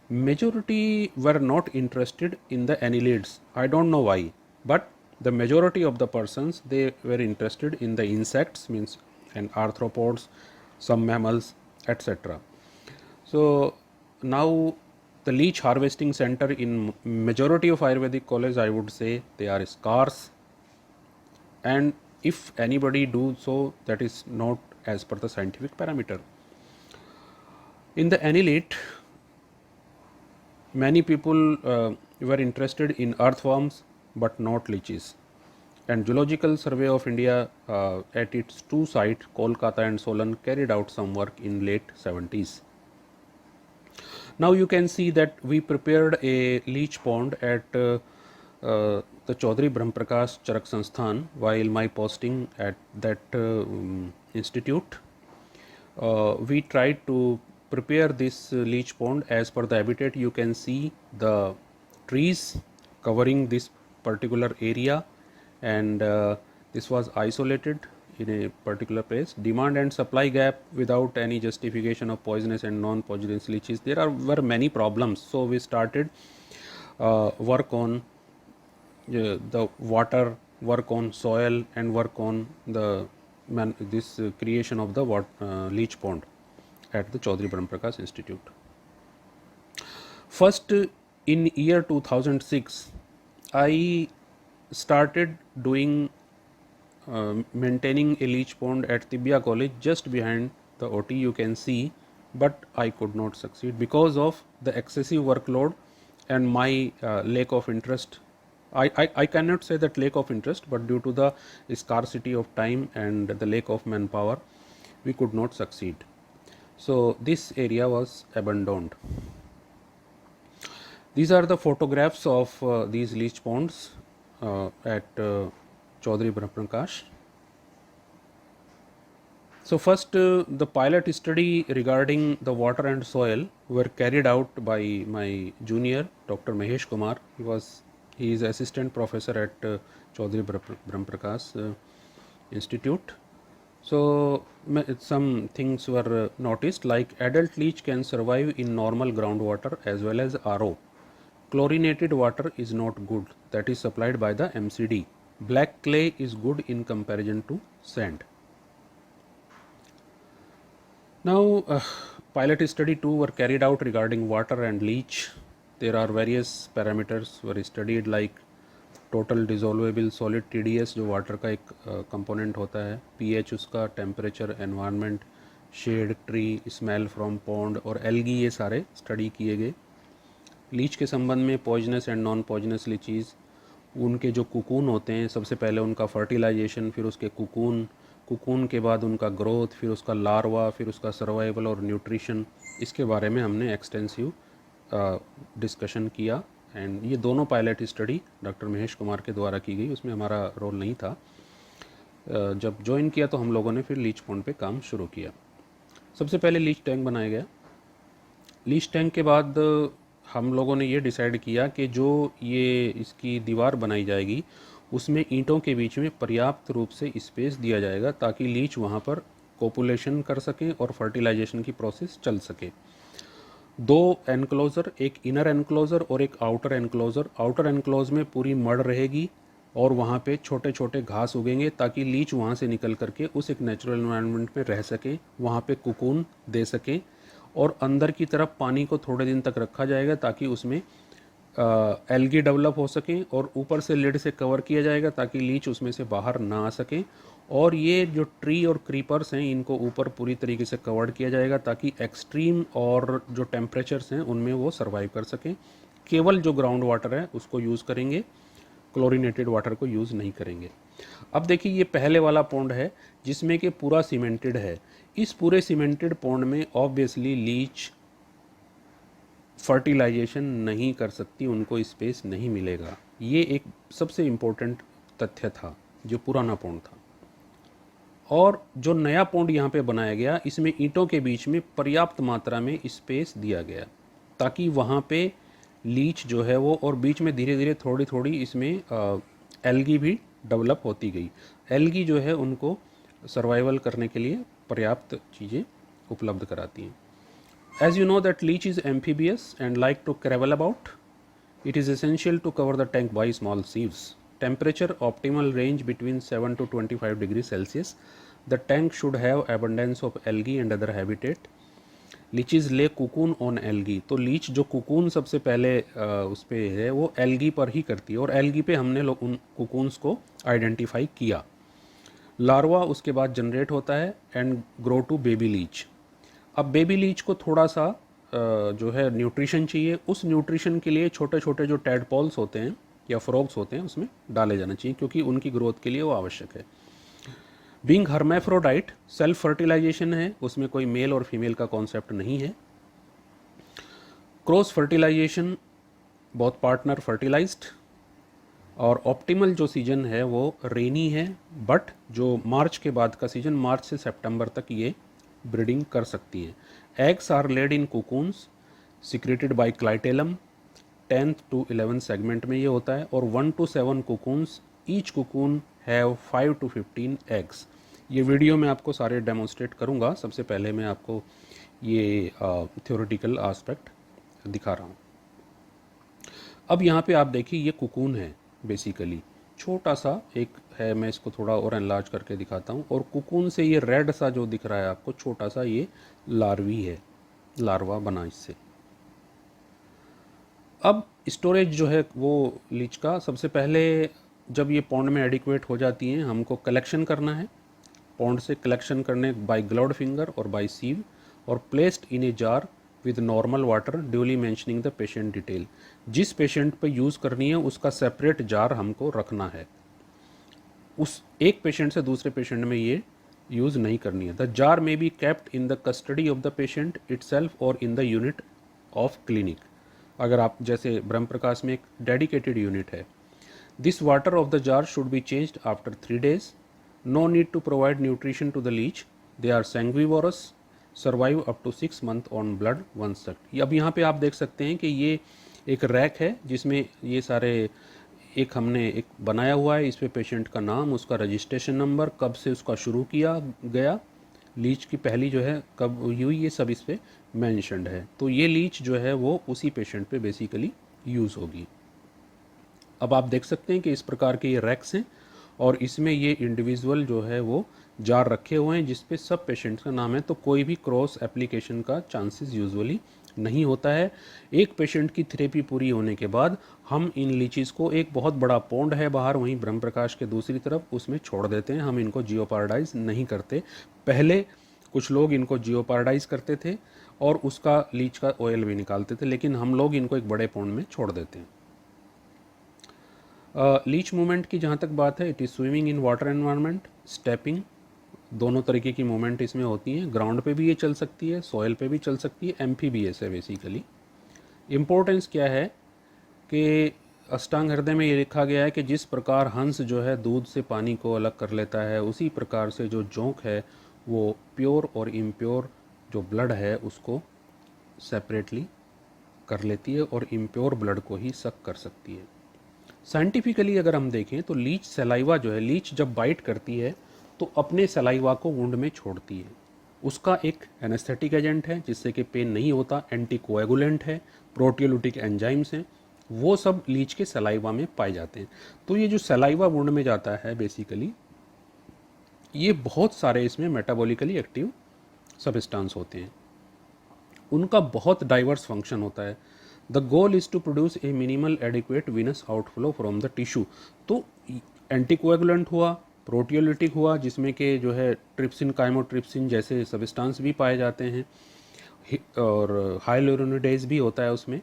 Majority were not interested in the annelids. I don't know why, but the majority of the persons, they were interested in the insects, means and arthropods, some mammals, etc. So now the leech harvesting center in majority of Ayurvedic college, I would say they are scarce, and if anybody do so, that is not as per the scientific parameter. In the annelid, many people were interested in earthworms but not leeches. And Zoological Survey of India at its two sites, Kolkata and Solan, carried out some work in late 70s. Now you can see that we prepared a leech pond at the Chaudhary Brahmprakash Charak Sansthan while my posting at that institute. We tried to prepare this leech pond as per the habitat. You can see the trees covering this particular area, and this was isolated in a particular place. Demand and supply gap without any justification of poisonous and non-poisonous leeches. Were many problems, so we started work on the water, work on soil, and work on the creation of the leech pond at the Chaudhary Brahmprakash Institute. First, in year 2006, I started doing maintaining a leech pond at Tibia College just behind the OT, you can see, but I could not succeed because of the excessive workload and my lack of interest. I cannot say that lack of interest, but due to the scarcity of time and the lack of manpower, we could not succeed. So this area was abandoned. These are the photographs of these leech ponds at Chaudhary Brahmprakash. So first, the pilot study regarding the water and soil were carried out by my junior, Dr. Mahesh Kumar. He is assistant professor at Chaudhary Brahmprakash Institute. So some things were noticed, like adult leech can survive in normal groundwater as well as RO. Chlorinated water is not good, that is supplied by the MCD. Black clay is good in comparison to sand. Now, pilot study 2 were carried out regarding water and leach. There are various parameters were studied, like total dissolvable solid TDS, जो water का एक component होता है, pH उसका, temperature, environment, shade, tree, smell from pond और algae, ये सारे study किए गए। लीच के संबंध में poisonous and non poisonous leeches, उनके जो कुकून होते हैं, सबसे पहले उनका फर्टिलाइजेशन, फिर उसके कुकून के बाद उनका ग्रोथ, फिर उसका लार्वा, फिर उसका सर्वाइवल और न्यूट्रिशन, इसके बारे में हमने एक्सटेंसिव डिस्कशन किया। एंड ये दोनों pilot study doctor Mahesh Kumar के द्वारा की गई, उसमें हमारा रोल नहीं था। जब ज्वाइन किया तो हम लोगों ने फिर लीच पॉन्ड पे काम शुरू किया। सबसे पहले लीच टैंक बनाया गया। लीच टैंक के बाद हम लोगों ने ये डिसाइड किया कि जो ये इसकी दीवार बनाई जाएगी उसमें ईंटों के बीच में पर्याप्त रूप से स्पेस दिया जाएगा ताकि लीच वहाँ पर कोपुलेशन कर सकें और फर्टिलाइजेशन की प्रोसेस चल सके। दो एनक्लोज़र, एक इनर एनक्लोज़र और एक आउटर एनक्लोज़र। आउटर एनक्लोज में पूरी मड रहेगी और वहाँ पे छोटे छोटे घास उगेंगे ताकि लीच वहाँ से निकल करके उस एक नेचुरल एनवायरनमेंट में रह सके, वहाँ पे कुकून दे सके। और अंदर की तरफ पानी को थोड़े दिन तक रखा जाएगा ताकि उसमें एल्गी डेवलप हो सकें, और ऊपर से लिड से कवर किया जाएगा ताकि लीच उसमें से बाहर ना आ सके। और ये जो ट्री और क्रीपर्स हैं इनको ऊपर पूरी तरीके से कवर्ड किया जाएगा ताकि एक्सट्रीम और जो टेम्परेचर्स हैं उनमें वो सर्वाइव कर सकें। केवल जो ग्राउंड वाटर है उसको यूज़ करेंगे, क्लोरीनेटेड वाटर को यूज़ नहीं करेंगे। अब देखिए ये पहले वाला पॉन्ड है जिसमें कि पूरा सीमेंटेड है। इस पूरे सीमेंटेड पॉन्ड में ऑब्वियसली लीच फर्टिलाइजेशन नहीं कर सकती, उनको स्पेस नहीं मिलेगा। ये एक सबसे इम्पोर्टेंट तथ्य था जो पुराना पॉन्ड था। और जो नया पॉन्ड यहाँ पे बनाया गया इसमें ईंटों के बीच में पर्याप्त मात्रा में स्पेस दिया गया ताकि वहाँ पे लीच जो है वो, और बीच में धीरे धीरे थोड़ी थोड़ी इसमें एल्गी भी डेवलप होती गई। एल्गी जो है उनको सर्वाइवल करने के लिए पर्याप्त चीज़ें उपलब्ध कराती हैं। As you know that leech is amphibious and like to crawl about, it is essential to cover the tank by small sieves. Temperature optimal range between 7 to 25 degrees Celsius. The tank should have abundance of algae and other habitat. लीचीज ले cocoon on algae. तो Leach जो cocoon सबसे पहले उस पे है वो algae पर ही करती है, और एल्गी पे हमने लोग उन कुकून्स को आइडेंटिफाई किया। लार्वा उसके बाद जनरेट होता है and grow to baby leech. अब बेबी लीच को थोड़ा सा जो है न्यूट्रिशन चाहिए। उस न्यूट्रिशन के लिए छोटे छोटे जो टैडपोल्स होते हैं या फ्रॉग्स होते हैं उसमें डाले जाना चाहिए क्योंकि उनकी ग्रोथ के लिए वो आवश्यक है। बीइंग हर्मेफ्रोडाइट सेल्फ फर्टिलाइजेशन है, उसमें कोई मेल और फीमेल का कॉन्सेप्ट नहीं है। क्रॉस फर्टिलाइजेशन बहुत पार्टनर फर्टिलाइज्ड। और ऑप्टिमल जो सीजन है वो रेनी है, बट जो मार्च के बाद का सीजन, मार्च से सितंबर तक ये ब्रीडिंग कर सकती हैं। Eggs are laid in cocoons secreted by clitellum. 10th to 11th segment में ये होता है, और 1 to 7 cocoons, each cocoon have 5 to 15 eggs. ये वीडियो में आपको सारे डेमोन्स्ट्रेट करूँगा। सबसे पहले मैं आपको ये थ्योरेटिकल आस्पेक्ट दिखा रहा हूँ। अब यहाँ पे आप देखिए ये कुकून है बेसिकली, छोटा सा एक है। मैं इसको थोड़ा और एनलार्ज करके दिखाता हूँ। और कुकून से ये रेड सा जो दिख रहा है आपको छोटा सा, ये लार्वी है, लार्वा बना इससे। अब स्टोरेज जो है वो लीच का, सबसे पहले जब ये पॉन्ड में एडिक्वेट हो जाती हैं हमको कलेक्शन करना है। पॉन्ड से कलेक्शन करने बाय ग्लोव्ड फिंगर और बाय सीव, और placed in a jar with normal water duly mentioning the patient detail. जिस पेशेंट पे यूज़ करनी है उसका सेपरेट जार हमको रखना है। उस एक पेशेंट से दूसरे पेशेंट में ये यूज़ नहीं करनी है। The jar may be kept in the custody of the patient itself और in the unit of clinic. अगर आप जैसे ब्रह्म प्रकाश में एक डेडिकेटेड यूनिट है। This water of the jar should be changed after 3 days। No need to provide nutrition to the leech, they are sanguivorous, survive up to 6 months on blood one suck. अब यहाँ पे आप देख सकते हैं कि ये एक रैक है जिसमें ये सारे एक हमने एक बनाया हुआ है। इस पे पेशेंट का नाम, उसका रजिस्ट्रेशन नंबर, कब से उसका शुरू किया गया, लीच की पहली जो है कब हुई, ये सब इस पे मैंशनड है। तो ये लीच जो है वो उसी पेशेंट पे बेसिकली यूज़ होगी। अब आप देख सकते हैं कि इस प्रकार के ये रैक्स हैं और इसमें ये इंडिविजुअल जो है वो जार रखे हुए हैं जिस पे सब पेशेंट्स का नाम है। तो कोई भी क्रॉस एप्लीकेशन का चांसेस यूजुअली नहीं होता है। एक पेशेंट की थेरेपी पूरी होने के बाद हम इन लीचीज़ को, एक बहुत बड़ा पॉन्ड है बाहर वहीं ब्रह्म प्रकाश के दूसरी तरफ, उसमें छोड़ देते हैं। हम इनको जियोपार्डाइज नहीं करते। पहले कुछ लोग इनको जियोपार्डाइज करते थे और उसका लीच का ऑयल भी निकालते थे, लेकिन हम लोग इनको एक बड़े पॉन्ड में छोड़ देते हैं। लीच मूवमेंट की जहाँ तक बात है, it is swimming in water environment, stepping, दोनों तरीके की मूवमेंट इसमें होती हैं। ग्राउंड पे भी ये चल सकती है, सॉइल पे भी चल सकती है। एम्फीबियस है बेसिकली। इम्पोर्टेंस क्या है कि अष्टांग हृदय में ये लिखा गया है कि जिस प्रकार हंस जो है दूध से पानी को अलग कर लेता है, उसी प्रकार से जो जोंक है वो प्योर और इम्प्योर जो ब्लड है उसको सेपरेटली कर लेती है और इम्प्योर ब्लड को ही सक कर सकती है। साइंटिफिकली अगर हम देखें तो लीच सलाइवा जो है, लीच जब बाइट करती है तो अपने सलाइवा को वुंड में छोड़ती है। उसका एक एनेस्थेटिक एजेंट है जिससे कि पेन नहीं होता, एंटीकोएगुलेंट है, प्रोटियोलिटिक एंजाइम्स हैं, वो सब लीच के सलाइवा में पाए जाते हैं। तो ये जो सलाइवा वुंड में जाता है बेसिकली, ये बहुत सारे इसमें मेटाबॉलिकली एक्टिव सब्सटेंस होते हैं, उनका बहुत डाइवर्स फंक्शन होता है। The goal is to produce a minimal adequate venous outflow from the tissue. तो एंटीकोएगुलेंट हुआ, प्रोटियोलिटिक हुआ जिसमें कि जो है ट्रिप्सिन, काइमोट्रिप्सिन जैसे सब्सटेंस भी पाए जाते हैं, और हाइलुरोनिडेज भी होता है उसमें।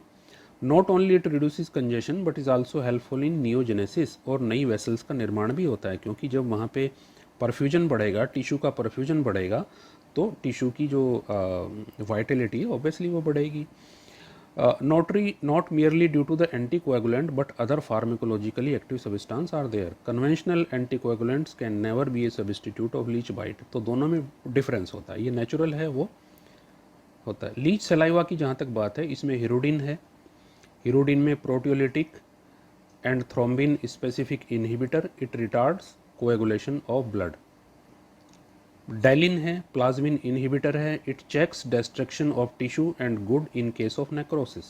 Not only it reduces congestion but is also helpful in neogenesis, और नई वेसल्स का निर्माण भी होता है, क्योंकि जब वहाँ पे परफ्यूजन बढ़ेगा, टिश्यू का परफ्यूजन बढ़ेगा, तो टिश्यू की जो वाइटलिटी है ऑब्वियसली वो बढ़ेगी। Not merely due to the anticoagulant but other pharmacologically active substance are there. Conventional anticoagulants can never be a substitute of leech bite. तो दोनों में डिफरेंस होता है, ये नेचुरल है वो होता है। लीच सलाइवा की जहाँ तक बात है, इसमें हिरोडिन है, हिरोडिन में proteolytic and thrombin specific inhibitor, it retards coagulation of blood. डाइलिन है, प्लाज्मिन इनहिबिटर है, it checks destruction of tissue and good in case of necrosis.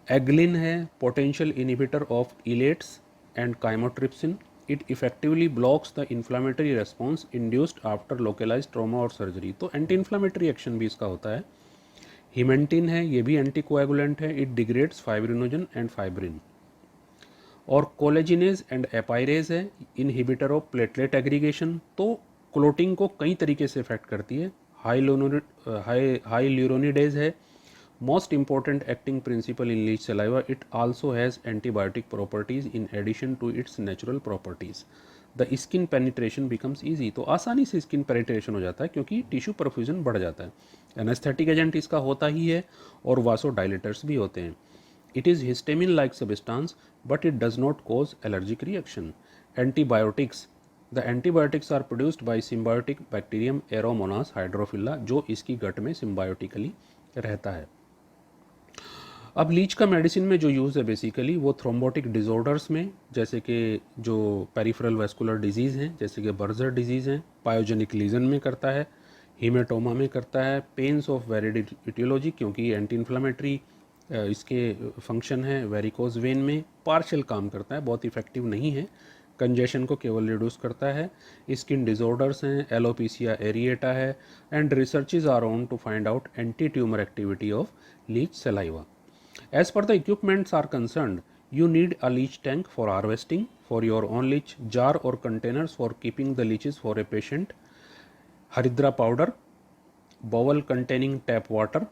Eglin है, potential inhibitor of elastase and chymotrypsin, it effectively blocks the inflammatory response induced after localize trauma और surgery. तो anti inflammatory action भी इसका होता है। हिमेंटिन है, ये भी एंटीकोएगुलेंट है, it degrades fibrinogen and fibrin. और कोलेजिनेज एंड एपाइरेज है, इनहिबिटर ऑफ प्लेटलेट एग्रीगेशन। तो क्लोटिंग को कई तरीके से इफेक्ट करती है। हाइल्यूरोनिडेज है, most important acting principle in leech saliva, it also has antibiotic properties in addition to its natural properties. The skin penetration becomes easy, तो आसानी से स्किन पेनिट्रेशन हो जाता है क्योंकि टिश्यू परफ्यूजन बढ़ जाता है। एनेस्थेटिक एजेंट इसका होता ही है, और वासोडाइलेटर्स भी होते हैं। It is histamine-like substance, but it does not cause allergic reaction. Antibiotics. The antibiotics are produced by symbiotic bacterium Aeromonas hydrophila, जो इसकी गट में symbiotically रहता है। अब लीच का मेडिसिन में जो यूज़ है बेसिकली वो थ्रोम्बोटिक डिजॉर्डर्स में, जैसे कि जो पेरिफेरल वेस्कुलर डिजीज़ हैं, जैसे कि बर्जर डिजीज़ हैं, पायोजेनिक लीजन में करता है, हीमेटोमा में करता है, पेन्स ऑफ वेरिड इटियोलॉजी क्योंकि एंटी इन्फ्लामेटरी इसके फंक्शन है, वेरिकोज वेन में पार्शियल काम करता है, बहुत इफेक्टिव नहीं है, कंजेशन को केवल रिड्यूस करता है। स्किन डिजॉर्डर्स हैं, एलोपीसिया एरिएटा है, and researches are on to find out anti tumour activity of leech saliva. As per the equipments are concerned, you need a leach tank for harvesting, for your own leach, jar or containers for keeping the leeches for a patient, haridra powder, bowel containing tap water,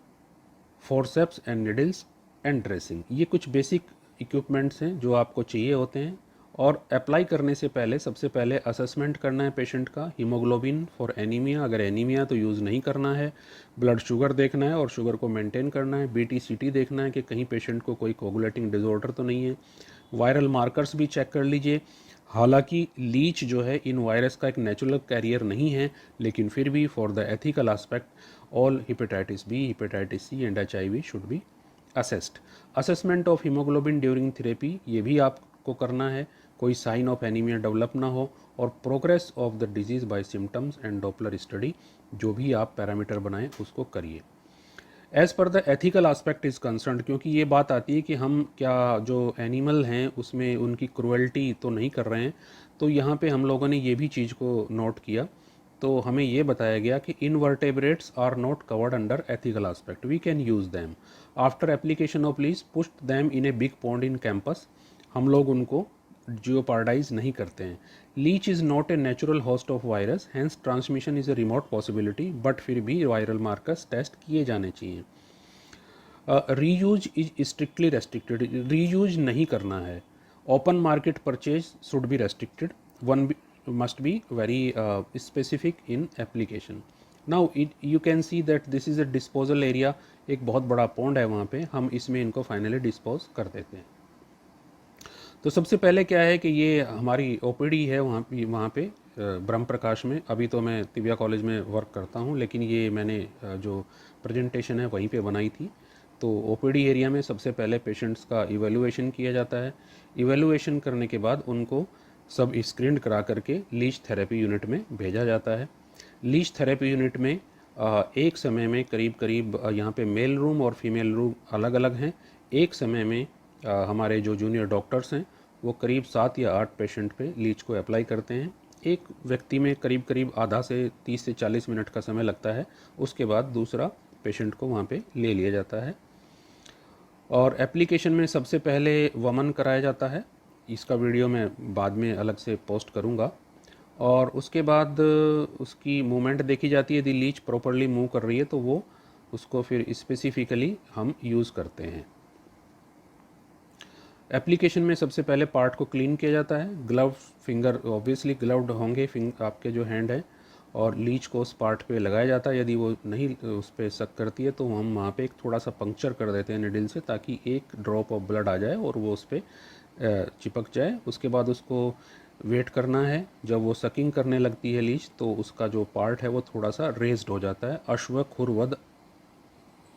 forceps and needles and dressing। ये कुछ basic equipments हैं जो आपको चाहिए होते हैं। और apply करने से पहले सबसे पहले असेसमेंट करना है पेशेंट का, हीमोग्लोबिन फॉर एनीमिया, अगर एनीमिया तो यूज़ नहीं करना है, ब्लड शुगर देखना है और शुगर को मेंटेन करना है, BT-CT देखना है कि कहीं पेशेंट को कोई कोगुलेटिंग डिसऑर्डर तो नहीं है, वायरल मार्कर्स भी चेक कर लीजिए। हालांकि लीच जो है इन वायरस का एक नेचुरल कैरियर नहीं है, लेकिन फिर भी for the ethical aspect all hepatitis B, hepatitis C and HIV should be assessed. Assessment of haemoglobin during therapy, ये भी आपको करना है, कोई साइन ऑफ एनीमिया डेवलप ना हो, और progress of the disease by symptoms and Doppler study, जो भी आप पैरामीटर बनाएं उसको करिए। As per the ethical aspect is concern, क्योंकि ये बात आती है कि हम क्या जो एनिमल हैं उसमें उनकी क्रुएल्टी तो नहीं कर रहे हैं, तो यहाँ पे हम लोगों ने ये भी चीज़ को नोट किया। तो हमें ये बताया गया कि invertebrates are not covered under ethical aspect, we can use them after application of leech, pushed them in a big pond in campus. हम लोग उनको जियोपार्डाइज नहीं करते हैं। Leech is not a natural host of virus, hence transmission is a remote possibility, but फिर भी viral markers test किए जाने चाहिए। Reuse is strictly restricted, reuse नहीं करना है। Open market purchase should B restricted, one must be very specific in application. Now it you can see that this is a disposal area, एक बहुत बड़ा pond है वहाँ पे, हम इसमें इनको फाइनली डिस्पोज कर देते हैं। तो सबसे पहले क्या है कि ये हमारी ओपीडी है वहाँ पे ब्रह्म प्रकाश में। अभी तो मैं तिबिया कॉलेज में वर्क करता हूँ, लेकिन ये मैंने जो प्रेजेंटेशन है वहीं पे बनाई थी। तो ओपीडी एरिया में सबसे पहले पेशेंट्स का इवैल्यूएशन किया जाता है। इवैल्यूएशन करने के बाद उनको सब स्क्रीन करा करके लीच थेरेपी यूनिट में भेजा जाता है। लीच थेरेपी यूनिट में एक समय में करीब करीब यहाँ पे मेल रूम और फीमेल रूम अलग अलग हैं। एक समय में हमारे जो जूनियर डॉक्टर्स हैं वो करीब 7 या 8 पेशेंट पे लीच को अप्लाई करते हैं। एक व्यक्ति में करीब करीब आधा से 30 से 40 मिनट का समय लगता है। उसके बाद दूसरा पेशेंट को वहाँ पे ले लिया जाता है। और एप्लीकेशन में सबसे पहले वमन कराया जाता है। इसका वीडियो मैं बाद में अलग से पोस्ट करूँगा। और उसके बाद उसकी मूवमेंट देखी जाती है। यदि लीच प्रॉपरली मूव कर रही है तो वो उसको फिर स्पेसिफिकली हम यूज़ करते हैं। एप्लीकेशन में सबसे पहले पार्ट को क्लीन किया जाता है। ग्लव फिंगर ऑब्वियसली ग्लव्ड होंगे आपके जो हैंड है, और लीच को उस पार्ट पे लगाया जाता है। यदि वो नहीं उस पर सक करती है तो हम वहाँ पे एक थोड़ा सा पंक्चर कर देते हैं निडल से, ताकि एक ड्रॉप ऑफ ब्लड आ जाए और वो उस पर चिपक जाए। उसके बाद उसको वेट करना है। जब वो सकिंग करने लगती है लीच, तो उसका जो पार्ट है वो थोड़ा सा रेज्ड हो जाता है। अश्वखुरवद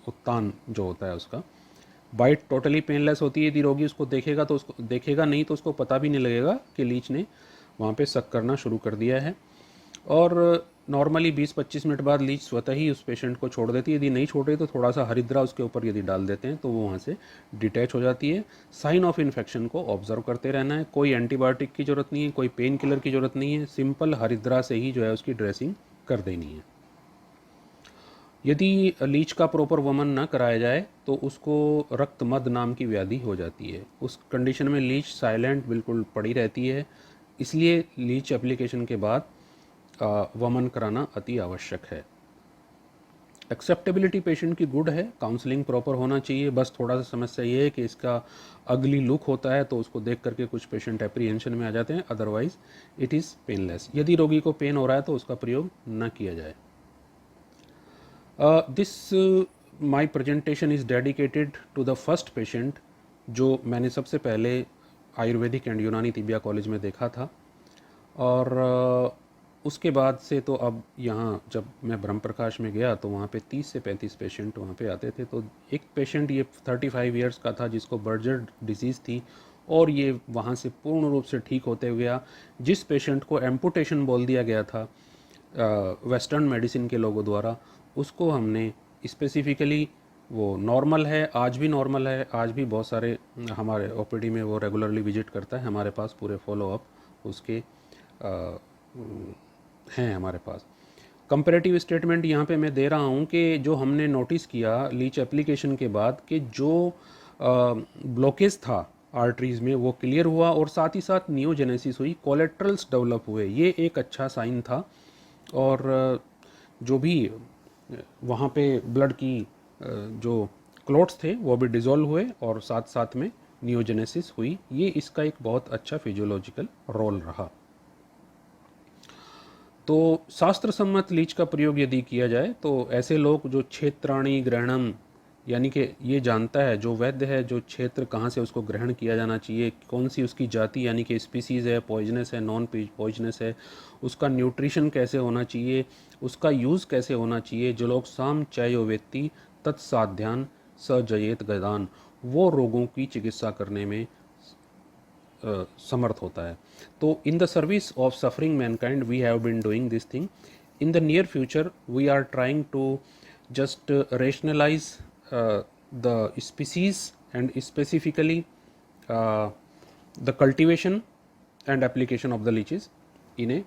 उत्तान जो होता है उसका। बाइट टोटली पेनलेस होती है। यदि रोगी उसको देखेगा तो उसको देखेगा नहीं तो उसको पता भी नहीं लगेगा कि लीच ने वहाँ पे सक करना शुरू कर दिया है। और नॉर्मली 20-25 मिनट बाद लीच स्वतः ही उस पेशेंट को छोड़ देती है। यदि नहीं छोड़ रही तो थोड़ा सा हरिद्रा उसके ऊपर यदि डाल देते हैं तो वो वहाँ से डिटैच हो जाती है। साइन ऑफ इन्फेक्शन को ऑब्जर्व करते रहना है। कोई एंटीबायोटिक की ज़रूरत नहीं है, कोई पेन किलर की ज़रूरत नहीं है। सिंपल हरिद्रा से ही जो है उसकी ड्रेसिंग कर देनी है। यदि लीच का प्रॉपर वमन न कराया जाए तो उसको रक्त मद नाम की व्याधि हो जाती है। उस कंडीशन में लीच साइलेंट बिल्कुल पड़ी रहती है। इसलिए लीच एप्लीकेशन के बाद वमन कराना अति आवश्यक है। एक्सेप्टेबिलिटी पेशेंट की गुड है। काउंसलिंग प्रॉपर होना चाहिए। बस थोड़ा सा समस्या ये है कि इसका अगली लुक होता है, तो उसको देख करके कुछ पेशेंट एप्रीहेंशन में आ जाते हैं। Otherwise it is painless. यदि रोगी को पेन हो रहा है तो उसका प्रयोग न किया जाए। This my presentation is dedicated to the first patient जो मैंने सबसे पहले आयुर्वेदिक एंड यूनानी तिबिया कॉलेज में देखा था। और उसके बाद से तो अब यहाँ जब मैं ब्रह्म प्रकाश में गया तो वहाँ पे 30 से 35 पेशेंट वहाँ पे आते थे। तो एक पेशेंट ये 35 इयर्स का था जिसको बर्जर डिजीज़ थी, और ये वहाँ से पूर्ण रूप से ठीक होते हुए गया। जिस पेशेंट को एम्पुटेशन बोल दिया गया था वेस्टर्न मेडिसिन के लोगों द्वारा, उसको हमने स्पेसिफिकली, वो नॉर्मल है, आज भी नॉर्मल है। आज भी बहुत सारे हमारे ओपीडी में वो रेगुलरली विजिट करता है। हमारे पास पूरे फॉलोअप उसके हैं हमारे पास। कंपैरेटिव स्टेटमेंट यहाँ पे मैं दे रहा हूँ कि जो हमने नोटिस किया लीच एप्लीकेशन के बाद कि जो ब्लॉकेज था आर्टरीज में वो क्लियर हुआ, और साथ ही साथ नियोजेनेसिस हुई, कोलेट्रल्स डेवलप हुए। ये एक अच्छा साइन था। और जो भी वहाँ पे ब्लड की जो क्लॉट्स थे वो भी डिज़ोल्व हुए, और साथ साथ में नियोजेनेसिस हुई। ये इसका एक बहुत अच्छा फिजियोलॉजिकल रोल रहा। तो शास्त्र सम्मत लीच का प्रयोग यदि किया जाए तो ऐसे लोग जो क्षेत्राणी ग्रहणम, यानी कि ये जानता है, जो वैद्य है, जो क्षेत्र कहाँ से उसको ग्रहण किया जाना चाहिए, कौन सी उसकी जाति यानी कि स्पीसीज़ है, पॉइजनस है, नॉन पॉइजनस है, उसका न्यूट्रिशन कैसे होना चाहिए, उसका यूज़ कैसे होना चाहिए, जो लोग साम चयो वेत्ति तत्साध्यान स जयेत गदान, वो रोगों की चिकित्सा करने में समर्थ होता है। तो in the service of suffering mankind we have been doing this thing. In the near future we are trying to just rationalize the species and specifically the cultivation and application of the leeches in a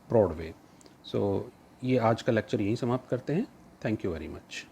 broad way. So ये आज का lecture यहीं समाप्त करते हैं। Thank you very much.